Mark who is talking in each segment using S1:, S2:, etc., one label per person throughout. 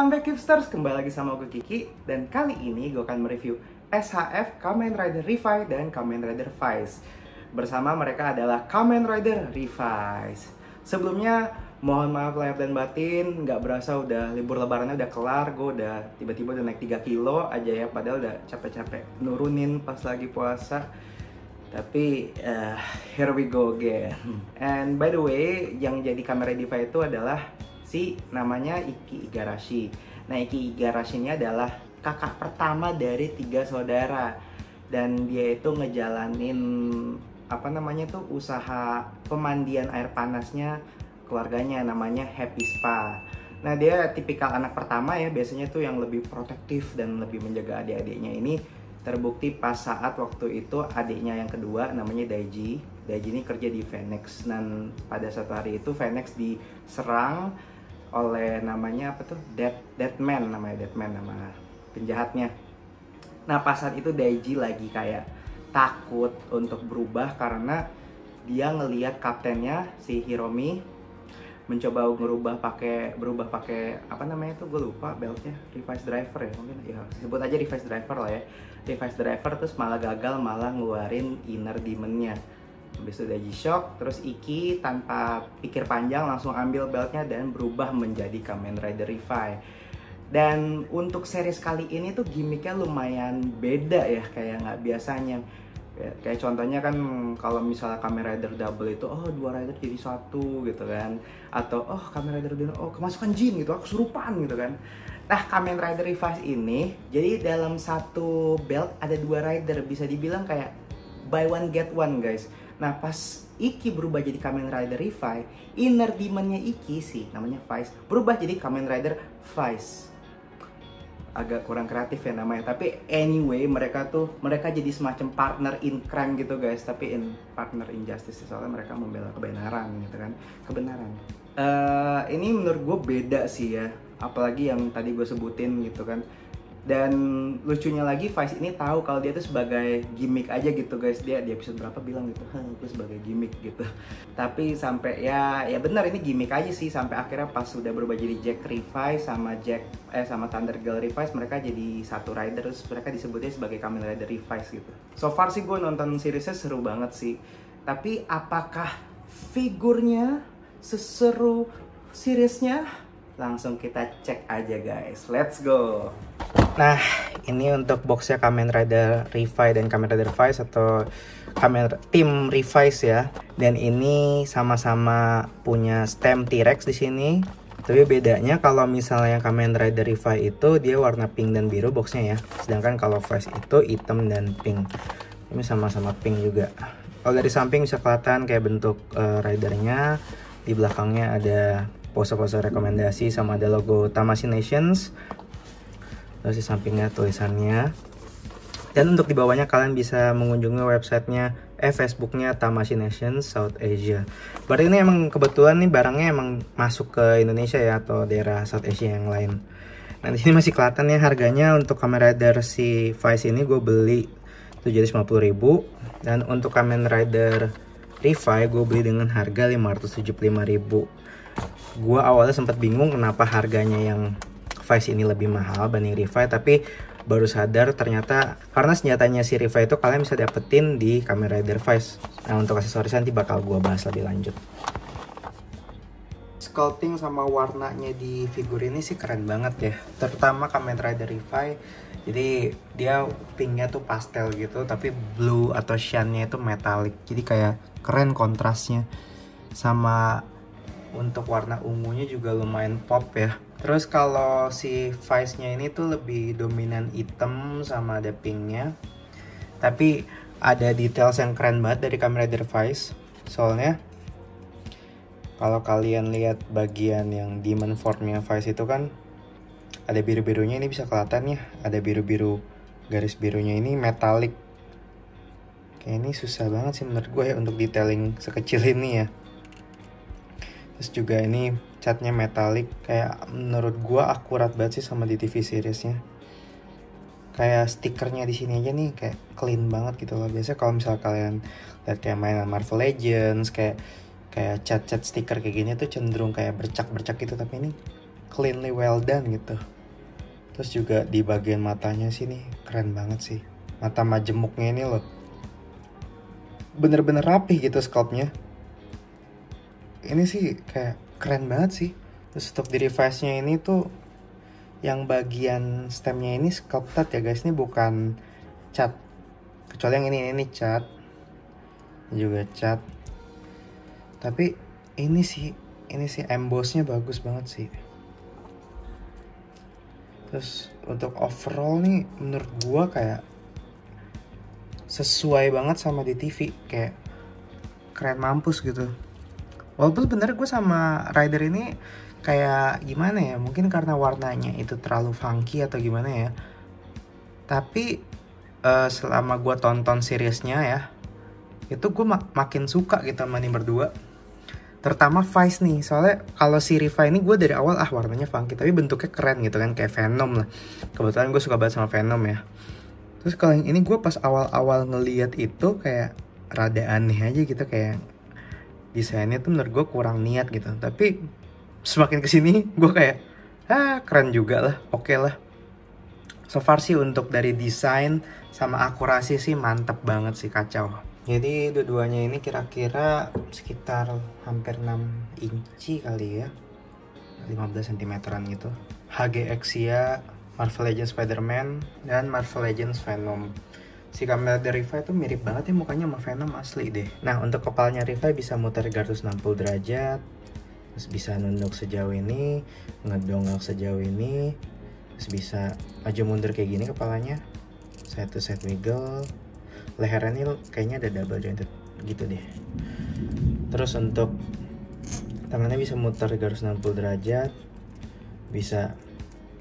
S1: Welcome back Hipsters, kembali lagi sama gue Kiki. Dan kali ini gue akan mereview SHF, Kamen Rider Revice, dan Kamen Rider Vice. Bersama mereka adalah Kamen Rider Revice. Sebelumnya, mohon maaf lahir dan batin, nggak berasa udah libur lebarannya udah kelar. Gue udah tiba-tiba udah naik 3 kilo aja ya, padahal udah capek-capek nurunin pas lagi puasa. Tapi here we go again. And by the way, yang jadi Kamen Rider Revice itu adalah namanya Ikki Igarashi. Nah, Ikki Igarashi ini adalah kakak pertama dari 3 saudara, dan dia itu ngejalanin usaha pemandian air panasnya keluarganya, namanya Happy Spa. Nah, dia tipikal anak pertama ya, biasanya tuh yang lebih protektif dan lebih menjaga adik-adiknya. Ini terbukti pas saat waktu itu adiknya yang kedua namanya Daiji ini kerja di Phoenix, dan pada satu hari itu Phoenix diserang oleh namanya Deadman nama penjahatnya. Nah, pas saat itu Daiji lagi kayak takut untuk berubah karena dia ngelihat kaptennya si Hiromi mencoba berubah pakai gue lupa beltnya, Revice Driver ya, mungkin ya sebut aja Revice Driver lah ya. Revice Driver terus malah gagal, malah ngeluarin inner demonnya. Habis itu Daiji shock, terus Ikki tanpa pikir panjang langsung ambil beltnya dan berubah menjadi Kamen Rider Revice. Dan untuk series kali ini tuh gimmicknya lumayan beda ya, kayak nggak biasanya. Kayak contohnya kan kalau misalnya Kamen Rider Double itu, oh 2 rider jadi satu gitu kan. Atau oh Kamen Rider Double, oh kemasukan Jin gitu, kesurupan gitu kan. Nah, Kamen Rider Revice ini, jadi dalam satu belt ada 2 rider, bisa dibilang kayak buy one get one guys. Nah, pas Ikki berubah jadi Kamen Rider Revice, inner demonnya Ikki sih namanya Vice berubah jadi Kamen Rider Vice. Agak kurang kreatif ya namanya, tapi anyway mereka jadi semacam partner in crime gitu guys, tapi partner in justice, soalnya mereka membela kebenaran gitu kan, kebenaran. Ini menurut gue beda sih ya, apalagi yang tadi gue sebutin gitu kan. Dan lucunya lagi Vice ini tahu kalau dia tuh sebagai gimmick aja gitu guys. Dia di episode berapa bilang gitu, gue sebagai gimmick gitu. Tapi sampai ya benar ini gimmick aja sih, sampai akhirnya pas sudah berubah jadi Jack Revice sama Thunder Girl Revice, mereka jadi satu rider, terus mereka disebutnya sebagai Kamen Rider Revice gitu. So far sih gue nonton seriesnya seru banget sih. Tapi apakah figurnya seseru seriesnya? Langsung kita cek aja guys. Let's go. Nah, ini untuk boxnya Kamen Rider Revice dan Kamen Rider Vice atau tim Revice ya. Dan ini sama-sama punya stem T-Rex di sini. Tapi bedanya kalau misalnya Kamen Rider Revice itu dia warna pink dan biru boxnya ya. Sedangkan kalau Vice itu hitam dan pink. Ini sama-sama pink juga. Kalau dari samping bisa kelihatan kayak bentuk ridernya. Di belakangnya ada pose-pose rekomendasi sama ada logo Tamashii Nations. Terus di sampingnya tulisannya. Dan untuk di bawahnya kalian bisa mengunjungi websitenya, Facebooknya Tamashii Nations South Asia. Berarti ini emang kebetulan nih barangnya emang masuk ke Indonesia ya, atau daerah South Asia yang lain. Nah, di sini masih kelihatan ya harganya. Untuk Kamen Rider si Vice ini gue beli 750.000, dan untuk Kamen Rider Revice gue beli dengan harga 575.000. Gue awalnya sempat bingung kenapa harganya yang Vice ini lebih mahal banding Revice, tapi baru sadar ternyata karena senjatanya si Revice itu kalian bisa dapetin di Kamen Rider Vice. Nah, untuk aksesoris nanti bakal gue bahas lebih lanjut. Sculpting sama warnanya di figur ini sih keren banget ya, terutama Kamen Rider Revice. Jadi dia pinknya tuh pastel gitu, tapi blue atau shine-nya itu metallic, jadi kayak keren kontrasnya. Sama untuk warna ungunya juga lumayan pop ya. Terus kalau si Vice-nya ini tuh lebih dominan hitam sama ada pinknya. Tapi ada details yang keren banget dari Kamen Rider Vice. Soalnya kalau kalian lihat bagian yang demon formnya Vice itu kan ada biru-birunya, ini bisa kelihatan ya. Ada biru-biru, garis birunya ini metalik. Kayak ini susah banget sih menurut gue ya untuk detailing sekecil ini ya. Terus juga ini catnya metalik, kayak menurut gua akurat banget sih sama di TV seriesnya. Kayak stikernya di sini aja nih kayak clean banget gitu loh. Biasanya kalau misal kalian lihat kayak mainan Marvel Legends, kayak cat-cat stiker kayak gini tuh cenderung kayak bercak-bercak gitu, tapi ini cleanly well done gitu. Terus juga di bagian matanya sini keren banget sih. Mata majemuknya ini loh bener-bener rapih gitu sculptnya. Ini sih kayak keren banget sih. Terus untuk di revise-nya ini tuh yang bagian stemnya ini sculpted ya guys, ini bukan cat. Kecuali yang ini cat. Ini juga cat. Tapi ini sih embossnya bagus banget sih. Terus untuk overall nih menurut gua kayak sesuai banget sama di TV, kayak keren mampus gitu. Walaupun sebenarnya gue sama Rider ini kayak gimana ya, mungkin karena warnanya itu terlalu funky atau gimana ya. Tapi selama gue tonton seriesnya ya, itu gue makin suka gitu sama ini berdua. Terutama Vice nih, soalnya kalau si Riva ini gue dari awal warnanya funky, tapi bentuknya keren gitu kan, kayak Venom lah. Kebetulan gue suka banget sama Venom ya. Terus kalau yang ini gue pas awal-awal ngeliat itu kayak rada aneh aja gitu, kayak desainnya tuh menurut gue kurang niat gitu. Tapi semakin kesini gue kayak keren juga lah, oke lah. So far sih untuk dari desain sama akurasi sih mantep banget sih, kacau. Jadi dua-duanya ini kira-kira sekitar hampir 6 inci kali ya, 15 cm gitu. HG Exia, Marvel Legends Spider-Man, dan Marvel Legends Venom. Si kamera dari Riva itu mirip banget ya mukanya sama Venom asli deh. Nah untuk kepalanya Riva bisa muter 360 derajat, terus bisa nunduk sejauh ini, ngedongak sejauh ini, terus bisa maju mundur kayak gini kepalanya, side to side wiggle. Lehernya ini kayaknya ada double jointed gitu deh. Terus untuk tangannya bisa muter 360 derajat, bisa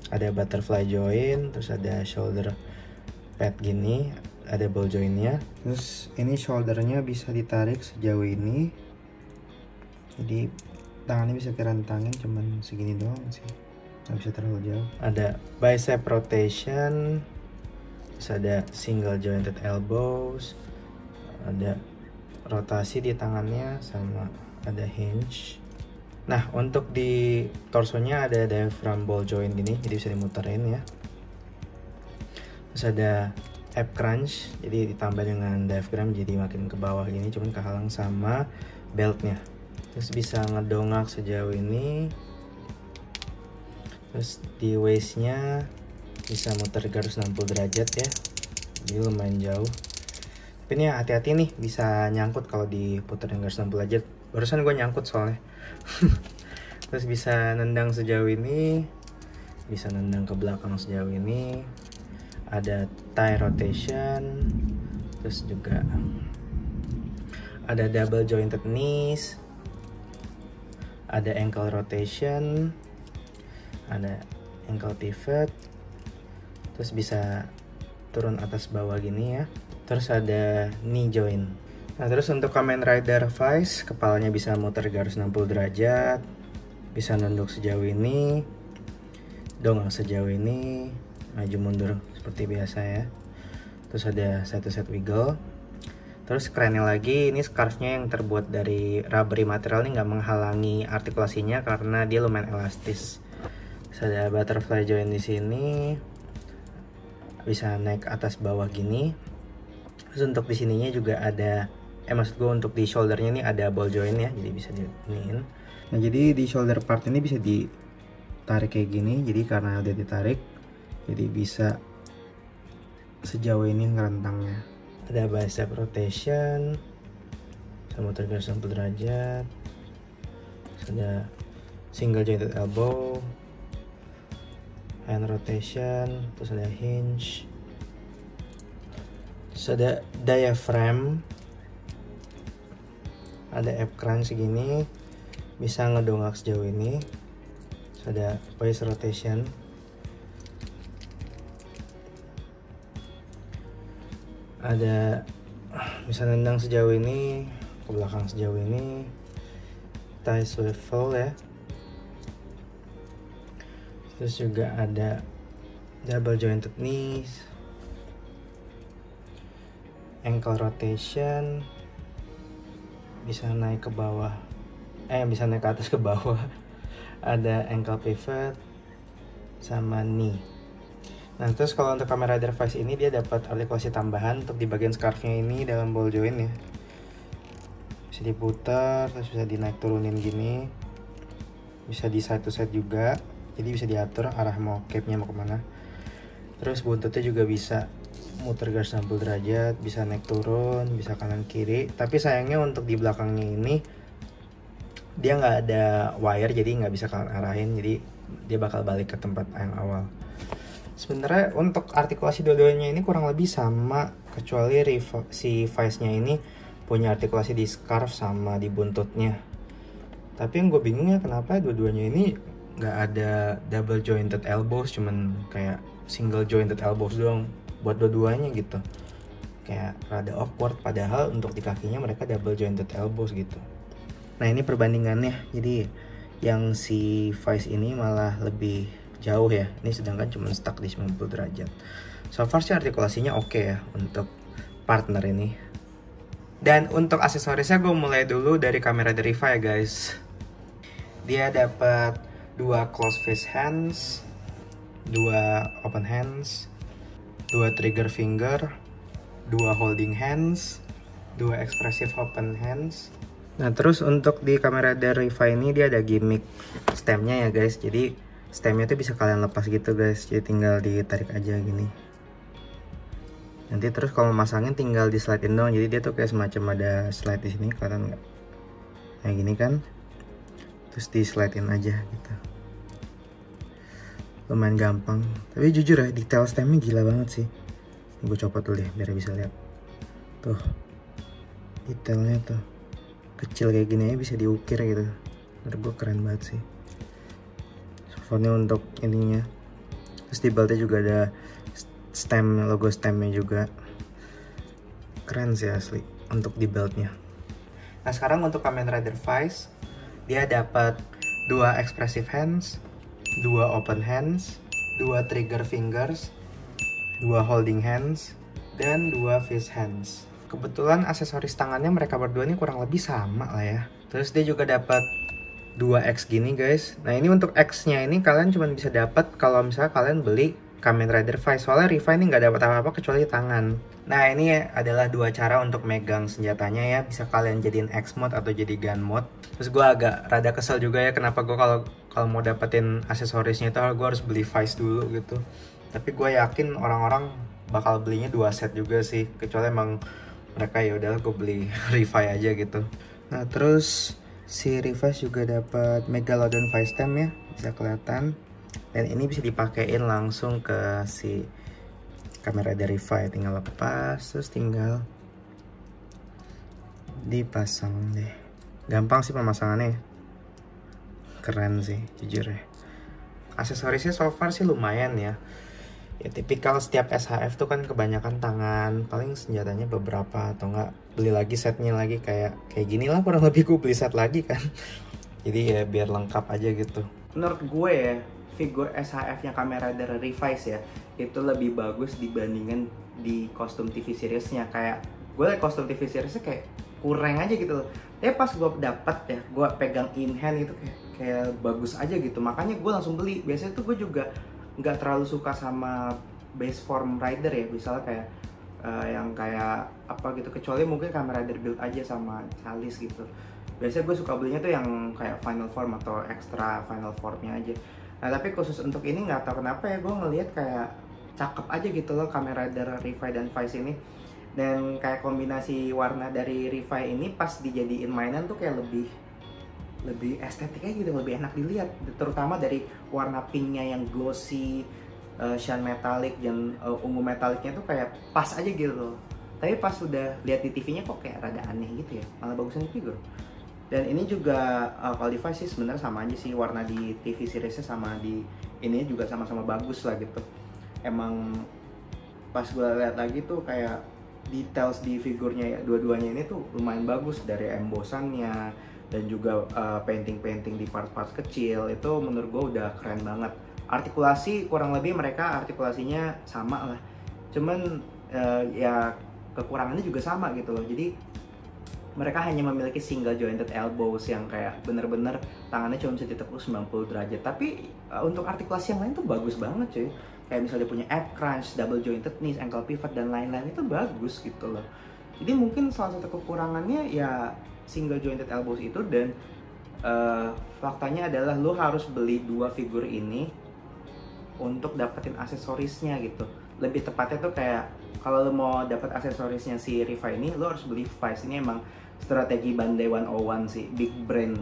S1: ada butterfly joint, terus ada shoulder pad gini, ada ball jointnya. Terus ini shouldernya bisa ditarik sejauh ini, jadi tangannya bisa direntangin cuman segini doang sih, nggak bisa terlalu jauh. Ada bicep rotation, terus ada single jointed elbows, ada rotasi di tangannya, sama ada hinge. Nah untuk di torsonya ada diaphragm ball joint gini, jadi bisa dimuterin ya. Terus ada ab crunch, jadi ditambah dengan diaphragm jadi makin ke bawah gini, cuman kehalang sama beltnya. Terus bisa ngedongak sejauh ini. Terus di waistnya bisa muter 360 derajat ya, jadi lumayan jauh. Tapi ini hati-hati nih, bisa nyangkut kalau diputer 360 derajat. Barusan gue nyangkut soalnya. Terus bisa nendang sejauh ini, bisa nendang ke belakang sejauh ini. Ada thigh rotation, terus juga ada double jointed knees, ada ankle rotation, ada ankle pivot, terus bisa turun atas bawah gini ya. Terus ada knee joint. Nah terus untuk Kamen Rider Vice, kepalanya bisa muter 360 derajat, bisa nunduk sejauh ini, dongak sejauh ini, maju mundur seperti biasa ya. Terus ada side to side wiggle. Terus kerennya lagi, ini scarfnya yang terbuat dari rubbery material, ini nggak menghalangi artikulasinya karena dia lumayan elastis. Terus ada butterfly joint di sini, bisa naik atas bawah gini. Terus untuk di sininya juga ada maksud gue untuk di shouldernya ini ada ball joint ya, jadi bisa diinin. Nah jadi di shoulder part ini bisa ditarik kayak gini, jadi karena udah ditarik jadi bisa sejauh ini ngerentangnya. Ada bicep rotation, sama 360 derajat. Terus ada single jointed elbow, hand rotation, terus ada hinge, terus ada diaphragm, ada ab crunch segini, bisa ngedongak sejauh ini. Terus ada waist rotation, ada bisa nendang sejauh ini, ke belakang sejauh ini, thigh swivel ya. Terus juga ada double jointed knees, ankle rotation, bisa naik ke bawah, bisa naik ke atas ke bawah. Ada ankle pivot sama knee. Nah terus kalau untuk Kamen Rider Vice ini dia dapat artikulasi tambahan untuk di bagian scarfnya ini dalam ball joint ya. Bisa diputar, terus bisa dinaik turunin gini. Bisa di side to side juga, jadi bisa diatur arah mau cape-nya mau kemana. Terus buntutnya juga bisa muter garis 60 derajat, bisa naik turun, bisa kanan kiri. Tapi sayangnya untuk di belakangnya ini dia nggak ada wire, jadi nggak bisa kalian arahin, jadi dia bakal balik ke tempat yang awal. Sebenarnya untuk artikulasi dua-duanya ini kurang lebih sama, kecuali si Vice-nya ini punya artikulasi di scarf sama di buntutnya. Tapi yang gue bingung ya kenapa dua-duanya ini nggak ada double jointed elbows, cuman kayak single jointed elbows doang buat dua-duanya gitu. Kayak rada awkward, padahal untuk di kakinya mereka double jointed elbows gitu. Nah ini perbandingannya, jadi yang si Vice ini malah lebih jauh ya, ini sedangkan cuma stuck di 90 derajat. So far sih artikulasinya oke ya untuk partner ini. Dan untuk aksesorisnya gue mulai dulu dari Kamen Rider Revive ya guys. Dia dapat 2 close fist hands, 2 open hands, 2 trigger finger, 2 holding hands, 2 expressive open hands. Nah terus untuk di Kamen Rider Revive ini dia ada gimmick stemnya ya guys. Jadi stemnya tuh bisa kalian lepas gitu guys, jadi tinggal ditarik aja gini. Nanti terus kalau masangin tinggal di slide in doang, jadi dia tuh kayak semacam ada slide di sini, kelihatan nggak? Kayak gini kan? Terus di slide in aja gitu. Lumayan gampang, tapi jujur ya detail stemnya gila banget sih. Ini gue copot dulu ya biar bisa lihat. Tuh detailnya tuh kecil kayak gini aja bisa diukir gitu. Menurut gue keren banget sih. Softnya untuk ininya. Terus di beltnya juga ada stem, logo stemnya juga. Keren sih asli untuk di beltnya. Nah sekarang untuk Kamen Rider Vice, dia dapat 2 expressive hands, 2 open hands, 2 trigger fingers, 2 holding hands, dan 2 fist hands. Kebetulan aksesoris tangannya mereka berdua ini kurang lebih sama lah ya. Terus dia juga dapat 2X gini guys. Nah ini untuk X-nya ini kalian cuma bisa dapat kalau misalnya kalian beli Kamen Rider Vice. Soalnya Revive ini nggak dapat apa-apa kecuali tangan. Nah ini adalah 2 cara untuk megang senjatanya ya. Bisa kalian jadiin X mode atau jadi gun mode. Terus gue agak rada kesel juga ya kenapa gue kalau mau dapetin aksesorisnya itu gue harus beli Vice dulu gitu. Tapi gue yakin orang-orang bakal belinya 2 set juga sih. Kecuali emang mereka ya udahlah gue beli Revive aja gitu. Nah terus si Revive juga dapat Megalodon Vice Stem ya, bisa kelihatan. Dan ini bisa dipakein langsung ke si Kamen Rider Revive, tinggal lepas terus tinggal dipasang deh. Gampang sih pemasangannya, keren sih jujur ya. Aksesorisnya so far sih lumayan ya. Ya tipikal setiap SHF tuh kan kebanyakan tangan, paling senjatanya beberapa atau enggak beli lagi setnya lagi kayak gini lah kurang lebih gue beli set lagi kan. Jadi ya biar lengkap aja gitu. Menurut gue ya figur SHF yang Kamen Rider Revive ya itu lebih bagus dibandingkan di kostum TV seriesnya. Kayak gue liat kostum TV seriesnya kayak kurang aja gitu loh. Tapi pas gue dapet ya, gue pegang in hand gitu kayak bagus aja gitu. Makanya gue langsung beli. Biasanya tuh gue juga nggak terlalu suka sama base form rider ya, misalnya kayak yang kayak apa gitu, kecuali mungkin Kamen Rider build aja sama Chalice gitu. Biasanya gue suka belinya tuh yang kayak final form atau extra final formnya aja. Nah tapi khusus untuk ini nggak tahu kenapa ya gue ngelihat kayak cakep aja gitu loh Kamen Rider Revive dan Vice ini. Dan kayak kombinasi warna dari Revive ini pas dijadiin mainan tuh kayak lebih estetiknya gitu, lebih enak dilihat, terutama dari warna pinknya yang glossy, shine metallic dan ungu metaliknya tuh kayak pas aja gitu loh. Tapi pas sudah lihat di TV-nya kok kayak rada aneh gitu ya, malah bagusan di figur. Dan ini juga kalau di Vice sih sebenarnya sama aja sih, warna di TV seriesnya sama di ini juga sama-sama bagus lah gitu. Emang pas gue lihat lagi tuh kayak details di figurnya ya, dua-duanya ini tuh lumayan bagus, dari embosannya dan juga painting-painting di part-part kecil itu menurut gue udah keren banget. Artikulasi kurang lebih mereka artikulasinya sama lah, cuman ya kekurangannya juga sama gitu loh. Jadi mereka hanya memiliki single jointed elbows yang kayak bener-bener tangannya cuma bisa ditekuk 90 derajat. Tapi untuk artikulasi yang lain tuh bagus banget cuy. Kayak misalnya punya ab crunch, double jointed knees, ankle pivot dan lain-lain itu bagus gitu loh. Jadi mungkin salah satu kekurangannya ya single jointed elbows itu, dan faktanya adalah lo harus beli 2 figur ini untuk dapetin aksesorisnya gitu. Lebih tepatnya tuh kayak kalau lo mau dapet aksesorisnya si Riva ini, lo harus beli Vice. Ini emang strategi Bandai 101 sih, big brand,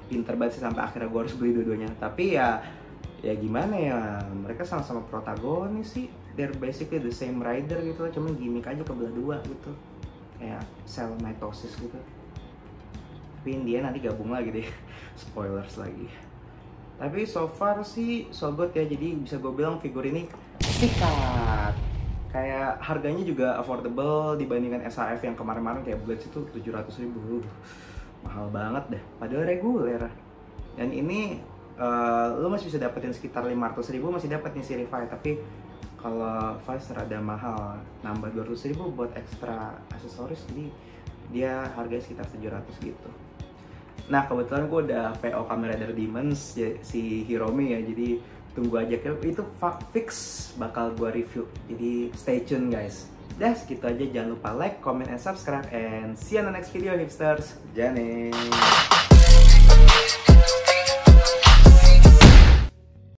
S1: pinter banget sih sampai akhirnya gue harus beli dua-duanya. Tapi ya gimana ya, mereka sama-sama protagonis sih, they're basically the same rider gitu lah, cuman gimmick aja kebelah dua gitu, kayak cell mitosis gitu. Tapi India nanti gabung lagi deh, spoilers lagi. Tapi so far sih so good ya, jadi bisa gue bilang figur ini sikat. Kayak harganya juga affordable dibandingkan SAF yang kemarin-kemarin kayak Blades itu 700.000. Mahal banget deh, padahal reguler. Dan ini lo masih bisa dapetin sekitar 500.000 masih dapet nih si Revive. Tapi kalau Vice rada mahal, nambah 200.000 buat ekstra aksesoris, jadi dia harganya sekitar 700 gitu. Nah kebetulan gue udah PO Kamen Rider Demons si Hiromi ya, jadi tunggu aja, itu fix bakal gue review, jadi stay tune guys. Dah segitu aja, jangan lupa like, comment, and subscribe, and see you on the next video hipsters. Jane.